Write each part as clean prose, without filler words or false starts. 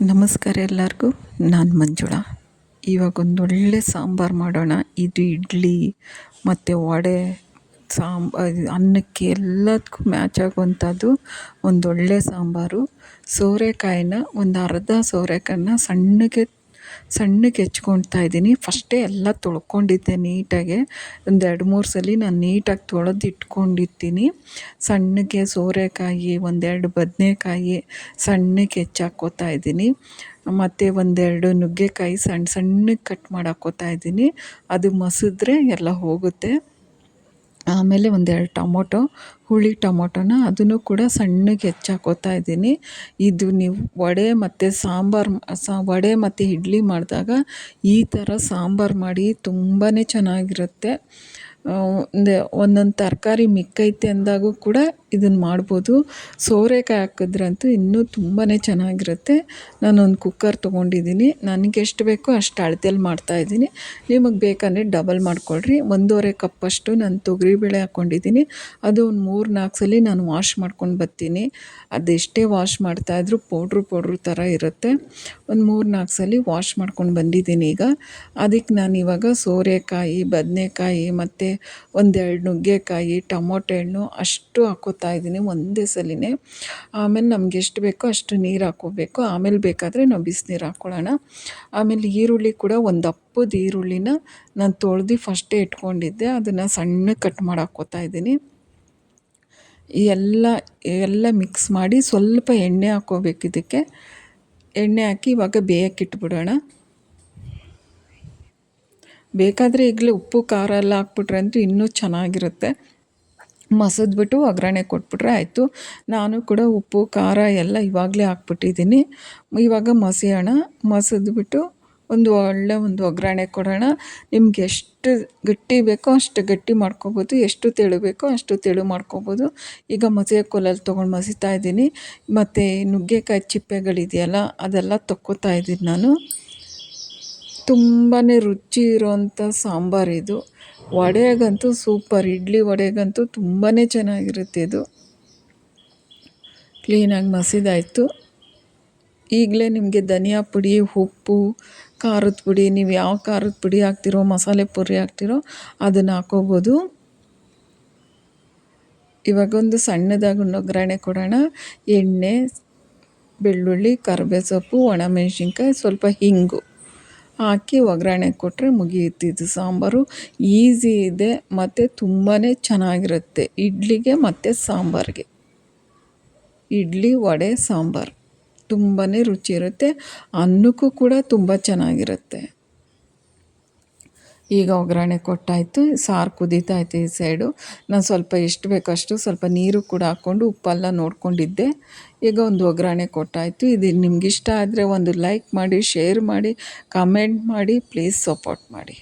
ನಮಸ್ಕಾರ ಎಲ್ಲರಿಗೂ. ನಾನು ಮಂಜುಳಾ. ಇವಾಗ ಒಂದೊಳ್ಳೆ ಸಾಂಬಾರು ಮಾಡೋಣ. ಇದು ಇಡ್ಲಿ ಮತ್ತು ವಡೆ, ಅನ್ನಕ್ಕೆ ಎಲ್ಲದಕ್ಕೂ ಮ್ಯಾಚ್ ಆಗುವಂಥದ್ದು ಒಂದೊಳ್ಳೆ ಸಾಂಬಾರು. ಸೋರೆಕಾಯಿನ ಒಂದು ಅರ್ಧ ಸೋರೆಕಾಯಿನ ಸಣ್ಣಗೆ ಹೆಚ್ಕೊಳ್ತಾ ಇದ್ದೀನಿ. ಫಸ್ಟೇ ಎಲ್ಲ ತೊಳ್ಕೊಂಡಿದ್ದೆ ನೀಟಾಗೆ. ಒಂದು 2-3 ಸಲ ನಾನು ನೀಟಾಗಿ ತೊಳೆದು ಇಟ್ಕೊಂಡಿರ್ತೀನಿ. ಸಣ್ಣಗೆ ಸೋರೆಕಾಯಿ, 1-2 ಬದನೆಕಾಯಿ ಸಣ್ಣಗೆ ಹೆಚ್ಚಾಕೋತಾ ಇದ್ದೀನಿ. ಮತ್ತು 1-2 ನುಗ್ಗೆಕಾಯಿ ಸಣ್ಣಗೆ ಕಟ್ ಮಾಡಾಕೋತಾ ಇದ್ದೀನಿ. ಅದು ಮಸಿದ್ರೆ ಎಲ್ಲ ಹೋಗುತ್ತೆ. ಆಮೇಲೆ 1-2 ಟೊಮೊಟೊ, ಹುಳಿ ಟೊಮೊಟೊನ ಅದನ್ನು ಕೂಡ ಸಣ್ಣಗೆ ಹೆಚ್ಚಾಕೋತಾ ಇದ್ದೀನಿ. ಇದು ನೀವು ವಡೆ ಮತ್ತು ವಡೆ ಮತ್ತು ಇಡ್ಲಿ ಮಾಡಿದಾಗ ಈ ಥರ ಸಾಂಬಾರು ಮಾಡಿ ತುಂಬಾ ಚೆನ್ನಾಗಿರುತ್ತೆ. ಒಂದೊಂದು ತರಕಾರಿ ಮಿಕ್ಕೈತೆ ಅಂದಾಗೂ ಕೂಡ ಇದನ್ನು ಮಾಡ್ಬೋದು. ಸೋರೆಕಾಯಿ ಹಾಕಿದ್ರಂತೂ ಇನ್ನೂ ತುಂಬಾ ಚೆನ್ನಾಗಿರುತ್ತೆ. ನಾನೊಂದು ಕುಕ್ಕರ್ ತೊಗೊಂಡಿದ್ದೀನಿ. ನನಗೆ ಎಷ್ಟು ಬೇಕೋ ಅಷ್ಟು ಅಳತೆಯಲ್ಲಿ ಮಾಡ್ತಾಯಿದ್ದೀನಿ. ನಿಮಗೆ ಬೇಕಂದರೆ ಡಬಲ್ ಮಾಡ್ಕೊಳ್ರಿ. 1.5 ಕಪ್ಪಷ್ಟು ನಾನು ತೊಗರಿಬೇಳೆ ಹಾಕ್ಕೊಂಡಿದ್ದೀನಿ. ಅದು ಒಂದು 3-4 ಸಲ ನಾನು ವಾಶ್ ಮಾಡ್ಕೊಂಡು ಬರ್ತೀನಿ. ಅದೆಷ್ಟೇ ವಾಶ್ ಮಾಡ್ತಾಯಿದ್ರು ಪೌಡ್ರು ಥರ ಇರುತ್ತೆ. ಒಂದು 3-4 ಸಲ ವಾಶ್ ಮಾಡ್ಕೊಂಡು ಬಂದಿದ್ದೀನಿ. ಈಗ ಅದಕ್ಕೆ ನಾನು ಇವಾಗ ಸೋರೆಕಾಯಿ, ಬದನೆಕಾಯಿ ಮತ್ತು 1-2 ನುಗ್ಗೆಕಾಯಿ, ಟೊಮೊಟೊ ಹಣ್ಣು ಅಷ್ಟು ಹಾಕ್ಕೋತಾ ಇದ್ದೀನಿ ಒಂದೇ ಸಲಿನೇ. ಆಮೇಲೆ ನಮ್ಗೆ ಎಷ್ಟು ಬೇಕೋ ಅಷ್ಟು ನೀರು ಹಾಕ್ಕೋಬೇಕು. ಆಮೇಲೆ ಬೇಕಾದರೆ ನಾವು ಬಿಸಿನೀರು ಹಾಕ್ಕೊಳ್ಳೋಣ. ಆಮೇಲೆ ಈರುಳ್ಳಿ ಕೂಡ ಒಂದು ದಪ್ಪದ ಈರುಳ್ಳಿನ ನಾನು ತೊಳೆದು ಫಸ್ಟೇ ಇಟ್ಕೊಂಡಿದ್ದೆ. ಅದನ್ನು ಸಣ್ಣಗೆ ಕಟ್ ಮಾಡಿ ಹಾಕ್ಕೋತಾ ಇದ್ದೀನಿ. ಎಲ್ಲ ಮಿಕ್ಸ್ ಮಾಡಿ ಸ್ವಲ್ಪ ಎಣ್ಣೆ ಹಾಕ್ಕೋಬೇಕು. ಇದಕ್ಕೆ ಎಣ್ಣೆ ಹಾಕಿ ಇವಾಗ ಬೇಯಕ್ಕಿಟ್ಬಿಡೋಣ. ಬೇಕಾದರೆ ಈಗಲೇ ಉಪ್ಪು ಖಾರ ಎಲ್ಲ ಹಾಕ್ಬಿಟ್ರೆ ಅಂತೂ ಇನ್ನೂ ಚೆನ್ನಾಗಿರುತ್ತೆ. ಮಸದ್ಬಿಟ್ಟು ಒಗ್ಗರಣೆ ಕೊಟ್ಬಿಟ್ರೆ ಆಯಿತು. ನಾನು ಕೂಡ ಉಪ್ಪು ಖಾರ ಎಲ್ಲ ಇವಾಗಲೇ ಹಾಕ್ಬಿಟ್ಟಿದ್ದೀನಿ. ಇವಾಗ ಮಸದ್ಬಿಟ್ಟು ಒಂದು ಒಗ್ಗರಣೆ ಕೊಡೋಣ. ನಿಮ್ಗೆ ಎಷ್ಟು ಗಟ್ಟಿ ಬೇಕೋ ಅಷ್ಟು ಗಟ್ಟಿ ಮಾಡ್ಕೊಬೋದು, ಎಷ್ಟು ತೆಳು ಬೇಕೋ ಅಷ್ಟು ತೆಳು ಮಾಡ್ಕೊಬೋದು. ಈಗ ಮಸಿಯೋ ಕೋಲಲ್ಲಿ ತೊಗೊಂಡು ಮಸಿತಾ ಇದ್ದೀನಿ. ಮತ್ತು ನುಗ್ಗೆಕಾಯಿ ಚಿಪ್ಪೆಗಳಿದೆಯಲ್ಲ ಅದೆಲ್ಲ ತಕ್ಕೋತಾ ಇದ್ದೀನಿ ನಾನು. ತುಂಬಾ ರುಚಿ ಇರೋವಂಥ ಸಾಂಬಾರಿದು. ವಡೆಗಂತೂ ಸೂಪರ್, ಇಡ್ಲಿ ವಡೆಗಂತೂ ತುಂಬಾ ಚೆನ್ನಾಗಿರುತ್ತೆ ಇದು. ಕ್ಲೀನಾಗಿ ಮಸಿದಾಯಿತು. ಈಗಲೇ ನಿಮಗೆ ಧನಿಯಾ ಪುಡಿ, ಉಪ್ಪು, ಖಾರದ ಪುಡಿ, ನೀವು ಯಾವ ಖಾರದ ಪುಡಿ ಹಾಕ್ತಿರೋ, ಮಸಾಲೆ ಪುಡಿ ಹಾಕ್ತಿರೋ ಅದನ್ನು ಹಾಕ್ಕೋಬೋದು. ಇವಾಗೊಂದು ಸಣ್ಣದಾಗಿ ಒಗ್ಗರಣೆ ಕೊಡೋಣ. ಎಣ್ಣೆ, ಬೆಳ್ಳುಳ್ಳಿ, ಕರಿಬೇವು ಸೊಪ್ಪು, ಒಣಮೆಣಸಿನ್ಕಾಯಿ, ಸ್ವಲ್ಪ ಹಿಂಗು ಹಾಕಿ ಒಗ್ಗರಣೆ ಕೊಟ್ಟರೆ ಮುಗಿಯುತ್ತಿದ್ದು ಸಾಂಬಾರು. ಈಸಿ ಇದೆ ಮತ್ತು ತುಂಬಾ ಚೆನ್ನಾಗಿರುತ್ತೆ ಇಡ್ಲಿಗೆ ಮತ್ತು ಸಾಂಬಾರಿಗೆ. ಇಡ್ಲಿ, ವಡೆ, ಸಾಂಬಾರು ತುಂಬಾ ರುಚಿ ಇರುತ್ತೆ. ಅನ್ನಕ್ಕೂ ಕೂಡ ತುಂಬ ಚೆನ್ನಾಗಿರುತ್ತೆ. ಈಗ ಒಗ್ಗರಣೆ ಕೊಟ್ಟಾಯಿತು. ಸಾರು ಕುದೀತಾಯಿತು ಈ ಸೈಡು. ನಾನು ಸ್ವಲ್ಪ ಎಷ್ಟು ಬೇಕಷ್ಟು ಸ್ವಲ್ಪ ನೀರು ಕೂಡ ಹಾಕ್ಕೊಂಡು ಉಪ್ಪೆಲ್ಲ ನೋಡ್ಕೊಂಡಿದ್ದೆ. ಈಗ ಒಂದು ಒಗ್ಗರಣೆ ಕೊಟ್ಟಾಯಿತು. ಇದು ನಿಮ್ಗೆ ಇಷ್ಟ ಆದರೆ ಒಂದು ಲೈಕ್ ಮಾಡಿ, ಶೇರ್ ಮಾಡಿ, ಕಮೆಂಟ್ ಮಾಡಿ, ಪ್ಲೀಸ್ ಸಪೋರ್ಟ್ ಮಾಡಿ.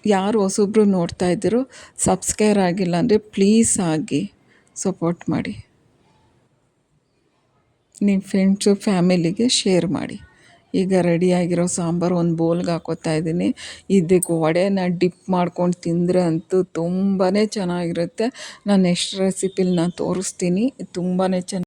ಯಾರು ಹೊಸಬ್ರು ನೋಡ್ತಾ ಇದ್ದೀರೋ ಸಬ್ಸ್ಕ್ರೈಬ್ ಆಗಿಲ್ಲ ಅಂದರೆ ಪ್ಲೀಸ್ ಆಗಿ ಸಪೋರ್ಟ್ ಮಾಡಿ. ನಿಮ್ಮ ಫ್ರೆಂಡ್ಸು ಫ್ಯಾಮಿಲಿಗೆ ಶೇರ್ ಮಾಡಿ. ಈಗ ರೆಡಿಯಾಗಿರೋ ಸಾಂಬಾರು ಒಂದು ಬೌಲ್ಗೆ ಹಾಕ್ಕೋತಾ ಇದ್ದೀನಿ. ಇದಕ್ಕೆ ವಡೆನ ಡಿಪ್ ಮಾಡ್ಕೊಂಡು ತಿಂದರೆ ಅಂತೂ ತುಂಬಾ ಚೆನ್ನಾಗಿರುತ್ತೆ. ನಾನು ನೆಕ್ಸ್ಟ್ ರೆಸಿಪಿಲಿ ನಾನು ತೋರಿಸ್ತೀನಿ. ತುಂಬಾ ಚೆನ್ನಾಗಿ